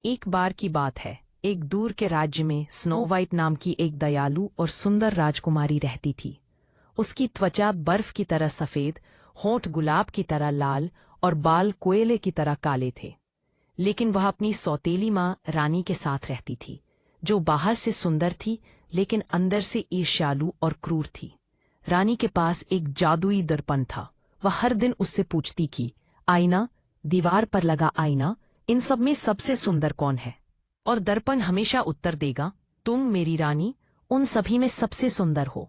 एक बार की बात है, एक दूर के राज्य में स्नो वाइट नाम की एक दयालु और सुंदर राजकुमारी रहती थी। उसकी त्वचा बर्फ की तरह सफेद, होंठ गुलाब की तरह लाल और बाल कोयले की तरह काले थे। लेकिन वह अपनी सौतेली माँ रानी के साथ रहती थी, जो बाहर से सुंदर थी लेकिन अंदर से ईर्ष्यालु और क्रूर थी। रानी के पास एक जादुई दर्पण था। वह हर दिन उससे पूछती कि आईना, दीवार पर लगा आईना, इन सब में सबसे सुंदर कौन है? और दर्पण हमेशा उत्तर देगा, तुम मेरी रानी, उन सभी में सबसे सुंदर हो।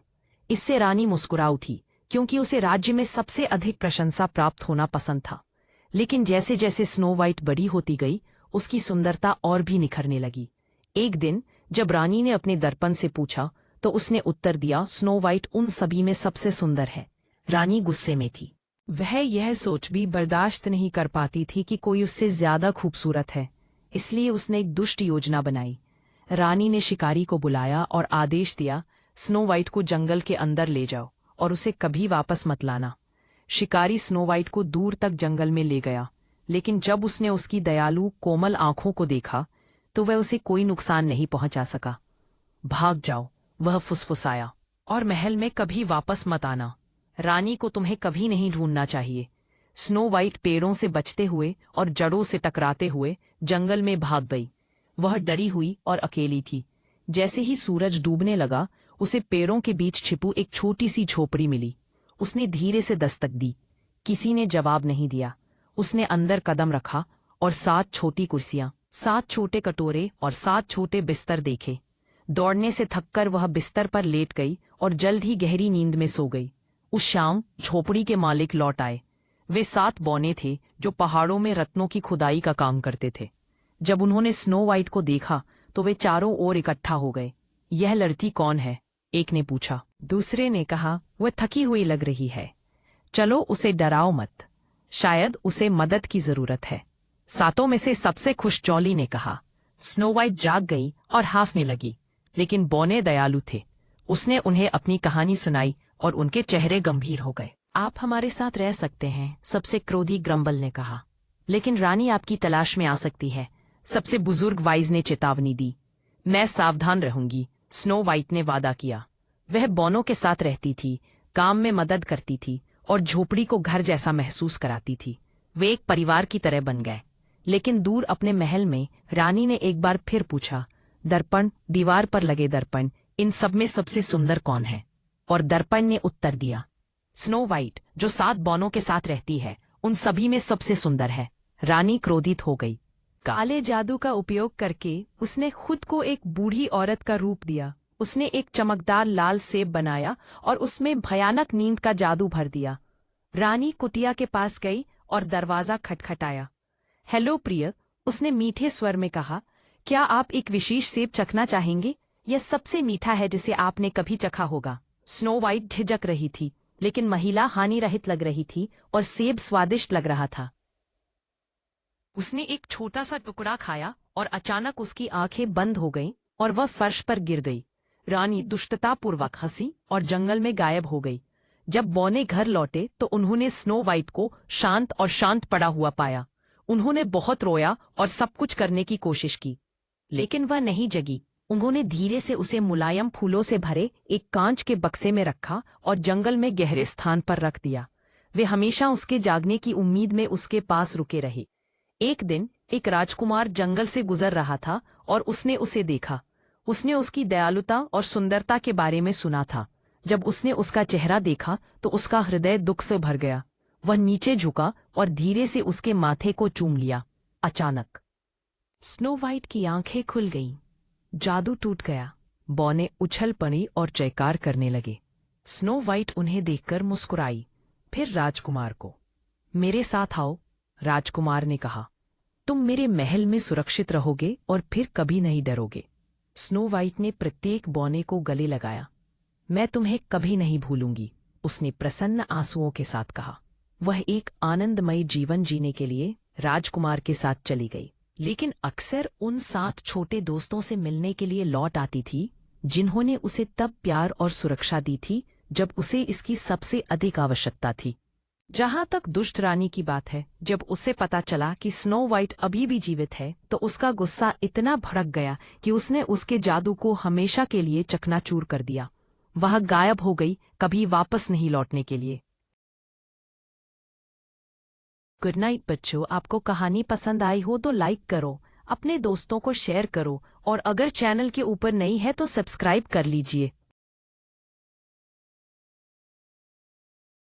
इससे रानी मुस्कुरा उठी, क्योंकि उसे राज्य में सबसे अधिक प्रशंसा प्राप्त होना पसंद था। लेकिन जैसे जैसे स्नो वाइट बड़ी होती गई, उसकी सुंदरता और भी निखरने लगी। एक दिन जब रानी ने अपने दर्पण से पूछा, तो उसने उत्तर दिया, स्नो वाइट उन सभी में सबसे सुंदर है। रानी गुस्से में थी। वह यह सोच भी बर्दाश्त नहीं कर पाती थी कि कोई उससे ज्यादा खूबसूरत है। इसलिए उसने एक दुष्ट योजना बनाई। रानी ने शिकारी को बुलाया और आदेश दिया, स्नो वाइट को जंगल के अंदर ले जाओ और उसे कभी वापस मत लाना। शिकारी स्नो वाइट को दूर तक जंगल में ले गया, लेकिन जब उसने उसकी दयालु कोमल आंखों को देखा, तो वह उसे कोई नुकसान नहीं पहुंचा सका। भाग जाओ, वह फुसफुसाया, और महल में कभी वापस मत आना। रानी को तुम्हें कभी नहीं ढूंढना चाहिए। स्नो वाइट पेड़ों से बचते हुए और जड़ों से टकराते हुए जंगल में भाग गई। वह डरी हुई और अकेली थी। जैसे ही सूरज डूबने लगा, उसे पेड़ों के बीच छिपू एक छोटी सी झोपड़ी मिली। उसने धीरे से दस्तक दी। किसी ने जवाब नहीं दिया। उसने अंदर कदम रखा और 7 छोटी कुर्सियां, 7 छोटे कटोरे और 7 छोटे बिस्तर देखे। दौड़ने से थककर वह बिस्तर पर लेट गई और जल्द ही गहरी नींद में सो गई। उस शाम झोपड़ी के मालिक लौट आए। वे 7 बौने थे जो पहाड़ों में रत्नों की खुदाई का काम करते थे। जब उन्होंने स्नो वाइट को देखा, तो वे चारों ओर इकट्ठा हो गए। यह लड़की कौन है? एक ने पूछा। दूसरे ने कहा, वह थकी हुई लग रही है, चलो उसे डराओ मत, शायद उसे मदद की जरूरत है। 7 में से सबसे खुश जॉली ने कहा। स्नो वाइट जाग गई और हाफने लगी, लेकिन बौने दयालु थे। उसने उन्हें अपनी कहानी सुनाई और उनके चेहरे गंभीर हो गए। आप हमारे साथ रह सकते हैं, सबसे क्रोधी ग्रम्बल ने कहा, लेकिन रानी आपकी तलाश में आ सकती है, सबसे बुजुर्ग वाइज ने चेतावनी दी। मैं सावधान रहूंगी, स्नो वाइट ने वादा किया। वह बौनों के साथ रहती थी, काम में मदद करती थी और झोपड़ी को घर जैसा महसूस कराती थी। वे एक परिवार की तरह बन गए। लेकिन दूर अपने महल में रानी ने एक बार फिर पूछा, दर्पण, दीवार पर लगे दर्पण, इन सब में सबसे सुंदर कौन है? और दर्पण ने उत्तर दिया, स्नो वाइट, जो 7 बौनों के साथ रहती है, उन सभी में सबसे सुंदर है। रानी क्रोधित हो गई। काले जादू का उपयोग करके उसने खुद को एक बूढ़ी औरत का रूप दिया। उसने एक चमकदार लाल सेब बनाया और उसमें भयानक नींद का जादू भर दिया। रानी कुटिया के पास गई और दरवाजा खटखटाया। हेलो प्रिय, उसने मीठे स्वर में कहा, क्या आप एक विशेष सेब चखना चाहेंगे? यह सबसे मीठा है जिसे आपने कभी चखा होगा। स्नो वाइट झिझक रही थी, लेकिन महिला हानि रहित लग रही थी और सेब स्वादिष्ट लग रहा था। उसने एक छोटा सा टुकड़ा खाया और अचानक उसकी आंखें बंद हो गईं और वह फर्श पर गिर गई। रानी दुष्टतापूर्वक हंसी और जंगल में गायब हो गई। जब बौने घर लौटे तो उन्होंने स्नो वाइट को शांत पड़ा हुआ पाया। उन्होंने बहुत रोया और सब कुछ करने की कोशिश की, लेकिन वह नहीं जगी। उन्होंने धीरे से उसे मुलायम फूलों से भरे एक कांच के बक्से में रखा और जंगल में गहरे स्थान पर रख दिया। वे हमेशा उसके जागने की उम्मीद में उसके पास रुके रहे। एक दिन एक राजकुमार जंगल से गुजर रहा था और उसने उसे देखा। उसने उसकी दयालुता और सुंदरता के बारे में सुना था। जब उसने उसका चेहरा देखा तो उसका हृदय दुख से भर गया। वह नीचे झुका और धीरे से उसके माथे को चूम लिया। अचानक स्नो वाइट की आंखें खुल गईं। जादू टूट गया। बौने उछल पड़ी और जयकार करने लगे। स्नो वाइट उन्हें देखकर मुस्कुराई। फिर राजकुमार को, मेरे साथ आओ, राजकुमार ने कहा, तुम मेरे महल में सुरक्षित रहोगे और फिर कभी नहीं डरोगे। स्नो वाइट ने प्रत्येक बौने को गले लगाया। मैं तुम्हें कभी नहीं भूलूंगी, उसने प्रसन्न आंसुओं के साथ कहा। वह एक आनंदमयी जीवन जीने के लिए राजकुमार के साथ चली गई, लेकिन अक्सर उन 7 छोटे दोस्तों से मिलने के लिए लौट आती थी, जिन्होंने उसे तब प्यार और सुरक्षा दी थी जब उसे इसकी सबसे अधिक आवश्यकता थी। जहां तक दुष्ट रानी की बात है, जब उसे पता चला कि स्नो वाइट अभी भी जीवित है तो उसका गुस्सा इतना भड़क गया कि उसने उसके जादू को हमेशा के लिए चकनाचूर कर दिया। वह गायब हो गई, कभी वापस नहीं लौटने के लिए। गुड नाइट बच्चों। आपको कहानी पसंद आई हो तो लाइक करो, अपने दोस्तों को शेयर करो और अगर चैनल के ऊपर नई है तो सब्सक्राइब कर लीजिए।